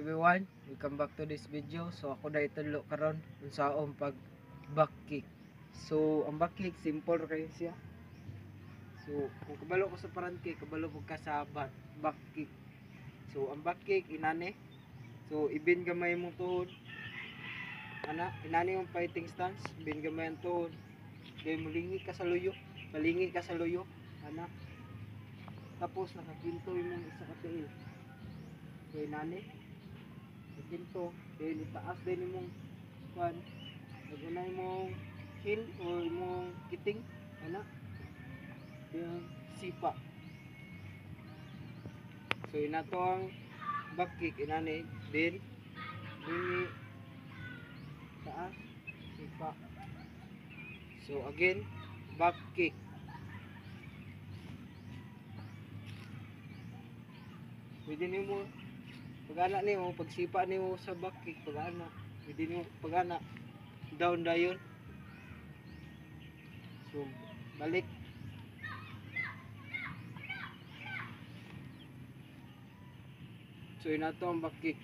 everyone, welcome back to this video. So ako na itulo karon unsaon pag back kick. So ang back kick simple ra kayo siya. So kung kabalo ko sa front kick, kabalo ko ka sa back kick. So ang back kick inani. So ibin gamay mong tuhod. Inani yung fighting stance, ibin gamay ang tuhod. Kaya mulingi ka sa luyo, palingi ka sa luyo, Tapos nakakinto yung isa ka tiil. Kaya nani ginto then itaas din imong kuan nagunay mong heel o imong kiting yung sipa. So inato ang back kick inani din lingi taas sipa. So again back kick. Pwede nimo pag-ana nimo, pagsipa nimo sa back kick, pag-ana. Pwede nimo pag-ana down dayon. So, balik. So, inato ang back kick.